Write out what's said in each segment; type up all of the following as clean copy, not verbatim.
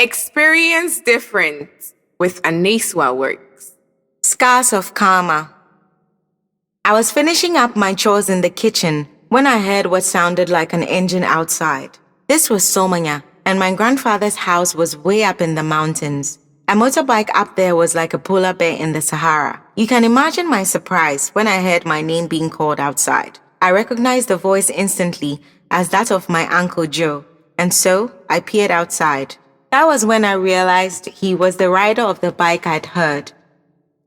Experience different with Aneswa Works. Scars of Karma. I was finishing up my chores in the kitchen when I heard what sounded like an engine outside. This was Somanya, and my grandfather's house was way up in the mountains. A motorbike up there was like a polar bear in the Sahara. You can imagine my surprise when I heard my name being called outside. I recognized the voice instantly as that of my Uncle Joe, and so I peered outside. That was when I realized he was the rider of the bike I'd heard.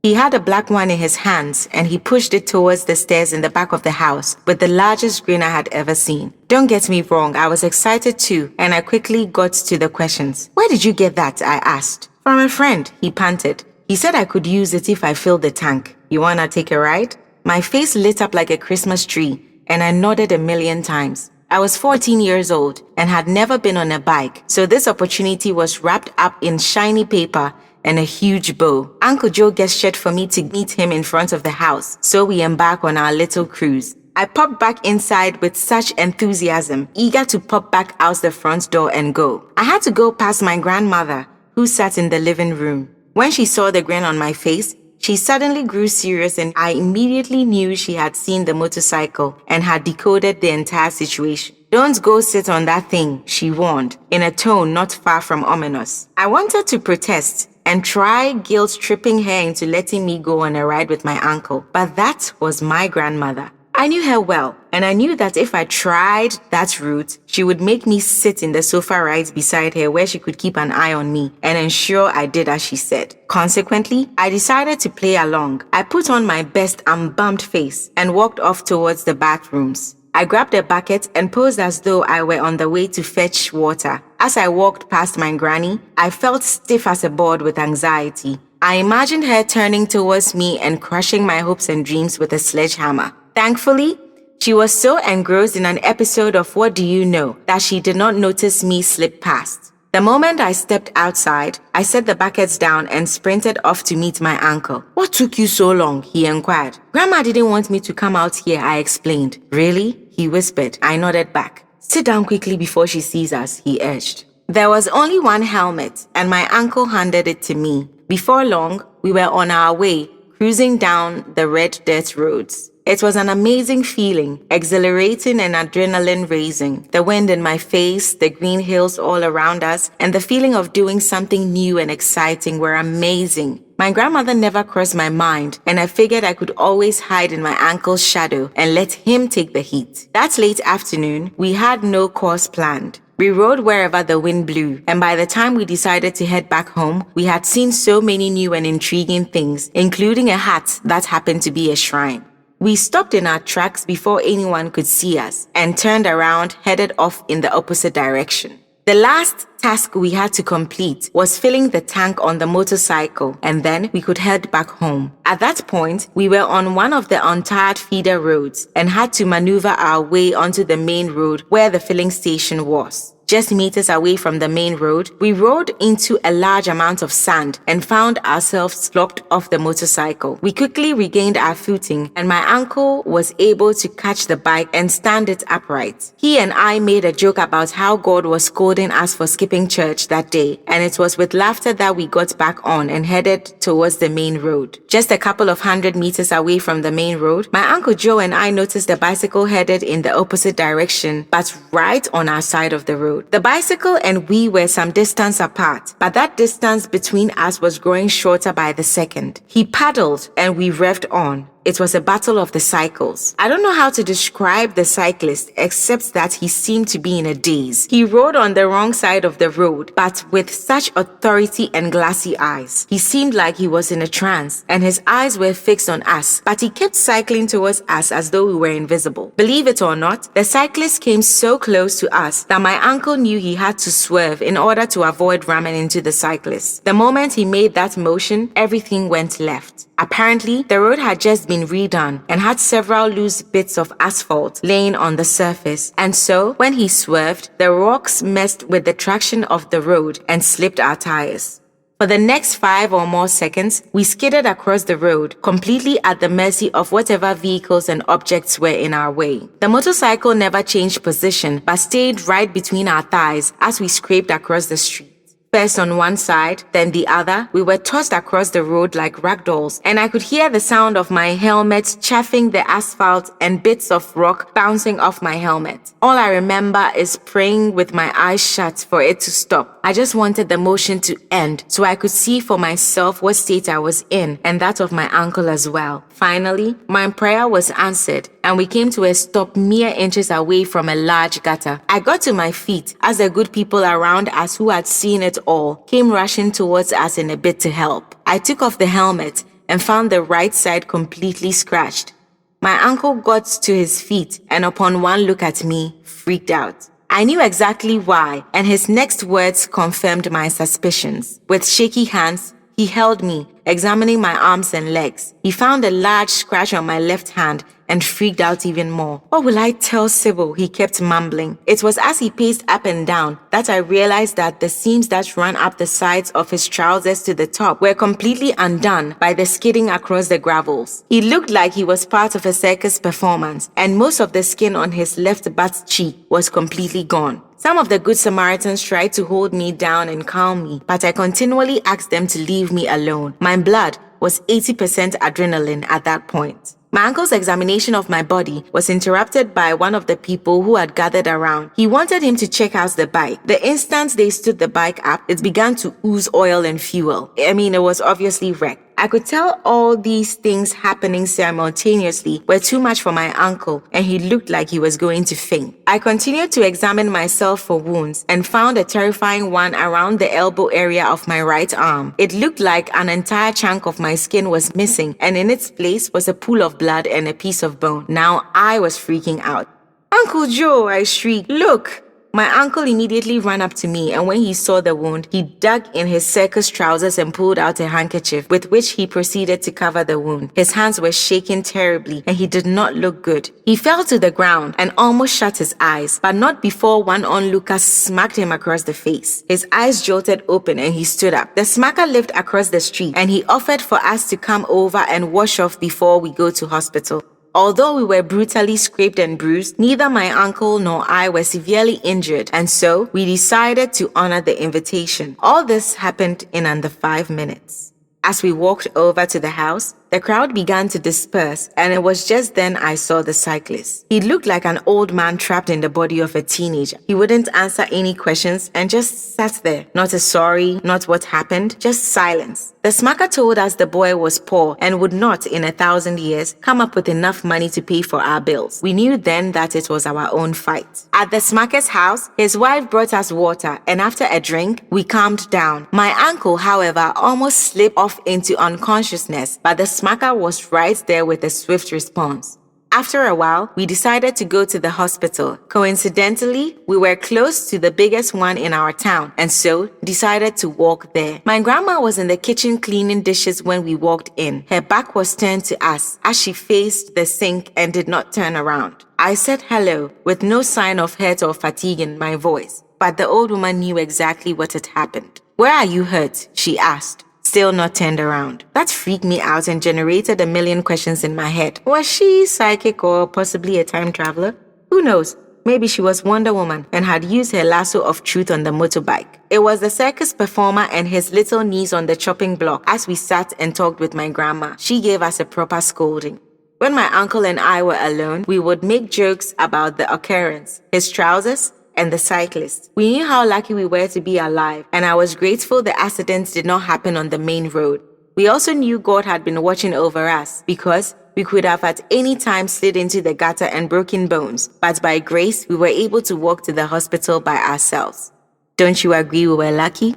He had a black one in his hands, and he pushed it towards the stairs in the back of the house with the largest grin I had ever seen. Don't get me wrong, I was excited too, and I quickly got to the questions. "Where did you get that?" I asked. "From a friend," he panted. "He said I could use it if I filled the tank. You wanna take a ride?" My face lit up like a Christmas tree, and I nodded a million times. I was 14 years old and had never been on a bike, so this opportunity was wrapped up in shiny paper and a huge bow. Uncle Joe gestured for me to meet him in front of the house, so we embarked on our little cruise. I popped back inside with such enthusiasm, eager to pop back out the front door and go. I had to go past my grandmother, who sat in the living room. When she saw the grin on my face, she suddenly grew serious, and I immediately knew she had seen the motorcycle and had decoded the entire situation. "Don't go sit on that thing," she warned, in a tone not far from ominous. I wanted to protest and try guilt-tripping her into letting me go on a ride with my uncle, but that was my grandmother. I knew her well, and I knew that if I tried that route, she would make me sit in the sofa right beside her where she could keep an eye on me and ensure I did as she said. Consequently, I decided to play along. I put on my best unbumped face and walked off towards the bathrooms. I grabbed a bucket and posed as though I were on the way to fetch water. As I walked past my granny, I felt stiff as a board with anxiety. I imagined her turning towards me and crushing my hopes and dreams with a sledgehammer. Thankfully, she was so engrossed in an episode of What Do You Know that she did not notice me slip past. The moment I stepped outside, I set the buckets down and sprinted off to meet my uncle. "What took you so long?" he inquired. "Grandma didn't want me to come out here," I explained. "Really?" he whispered. I nodded back. "Sit down quickly before she sees us," he urged. There was only one helmet, and my uncle handed it to me. Before long, we were on our way, cruising down the red dirt roads. It was an amazing feeling, exhilarating and adrenaline-raising. The wind in my face, the green hills all around us, and the feeling of doing something new and exciting were amazing. My grandmother never crossed my mind, and I figured I could always hide in my uncle's shadow and let him take the heat. That late afternoon, we had no course planned. We rode wherever the wind blew, and by the time we decided to head back home, we had seen so many new and intriguing things, including a hut that happened to be a shrine. We stopped in our tracks before anyone could see us and turned around, headed off in the opposite direction. The last task we had to complete was filling the tank on the motorcycle, and then we could head back home. At that point, we were on one of the untarred feeder roads and had to maneuver our way onto the main road where the filling station was. Just meters away from the main road, we rode into a large amount of sand and found ourselves locked off the motorcycle. We quickly regained our footing, and my uncle was able to catch the bike and stand it upright. He and I made a joke about how God was scolding us for skipping church that day, and it was with laughter that we got back on and headed towards the main road. Just a couple of 100 meters away from the main road, my Uncle Joe and I noticed the bicycle headed in the opposite direction, but right on our side of the road. The bicycle and we were some distance apart, but that distance between us was growing shorter by the second. He paddled and we revved on. It was a battle of the cycles. I don't know how to describe the cyclist except that he seemed to be in a daze. He rode on the wrong side of the road, but with such authority and glassy eyes. He seemed like he was in a trance, and his eyes were fixed on us, but he kept cycling towards us as though we were invisible. Believe it or not, the cyclist came so close to us that my uncle knew he had to swerve in order to avoid ramming into the cyclist. The moment he made that motion, everything went left. Apparently, the road had just been redone and had several loose bits of asphalt laying on the surface, and so when he swerved, the rocks messed with the traction of the road and slipped our tires. For the next 5 or more seconds, we skidded across the road, completely at the mercy of whatever vehicles and objects were in our way. The motorcycle never changed position, but stayed right between our thighs as we scraped across the street. First on one side, then the other, we were tossed across the road like ragdolls, and I could hear the sound of my helmet chaffing the asphalt and bits of rock bouncing off my helmet. All I remember is praying with my eyes shut for it to stop. I just wanted the motion to end so I could see for myself what state I was in and that of my uncle as well. Finally, my prayer was answered and we came to a stop mere inches away from a large gutter. I got to my feet as the good people around us who had seen it all came rushing towards us in a bid to help. I took off the helmet and found the right side completely scratched. My uncle got to his feet and upon one look at me, freaked out. I knew exactly why, and his next words confirmed my suspicions. With shaky hands, he held me, examining my arms and legs. He found a large scratch on my left hand and freaked out even more. What will I tell Sybil? He kept mumbling. It was as he paced up and down that I realized that the seams that ran up the sides of his trousers to the top were completely undone by the skidding across the gravels. He looked like he was part of a circus performance, and most of the skin on his left butt cheek was completely gone. Some of the good Samaritans tried to hold me down and calm me, but I continually asked them to leave me alone. My blood was 80% adrenaline at that point. My uncle's examination of my body was interrupted by one of the people who had gathered around. He wanted him to check out the bike. The instant they stood the bike up, it began to ooze oil and fuel. It was obviously wrecked. I could tell all these things happening simultaneously were too much for my uncle, and he looked like he was going to faint. I continued to examine myself for wounds and found a terrifying one around the elbow area of my right arm. It looked like an entire chunk of my skin was missing, and in its place was a pool of blood and a piece of bone. Now I was freaking out. "Uncle Joe," I shrieked, "look!" My uncle immediately ran up to me, and when he saw the wound, he dug in his circus trousers and pulled out a handkerchief with which he proceeded to cover the wound. His hands were shaking terribly and he did not look good. He fell to the ground and almost shut his eyes, but not before one onlooker smacked him across the face. His eyes jolted open and he stood up. The smacker lived across the street and he offered for us to come over and wash off before we go to hospital. Although we were brutally scraped and bruised, neither my uncle nor I were severely injured, and so we decided to honor the invitation. All this happened in under 5 minutes. As we walked over to the house, the crowd began to disperse, and it was just then I saw the cyclist. He looked like an old man trapped in the body of a teenager. He wouldn't answer any questions and just sat there. Not a sorry, not what happened, just silence. The smacker told us the boy was poor and would not, in 1,000 years, come up with enough money to pay for our bills. We knew then that it was our own fight. At the smacker's house, his wife brought us water, and after a drink, we calmed down. My uncle, however, almost slipped off into unconsciousness, but the smacker was right there with a swift response. After a while, we decided to go to the hospital. Coincidentally, we were close to the biggest one in our town, and so decided to walk there. My grandma was in the kitchen cleaning dishes when we walked in. Her back was turned to us as she faced the sink and did not turn around. I said hello with no sign of hurt or fatigue in my voice, but the old woman knew exactly what had happened. "Where are you hurt?" she asked, still not turned around. That freaked me out and generated a million questions in my head. Was she psychic or possibly a time traveler? Who knows? Maybe she was Wonder Woman and had used her lasso of truth on the motorbike. It was the circus performer and his little niece on the chopping block. As we sat and talked with my grandma, she gave us a proper scolding. When my uncle and I were alone, we would make jokes about the occurrence, his trousers, and the cyclist. We knew how lucky we were to be alive, and I was grateful the accident did not happen on the main road. We also knew God had been watching over us because we could have at any time slid into the gutter and broken bones, but by grace, we were able to walk to the hospital by ourselves. Don't you agree we were lucky?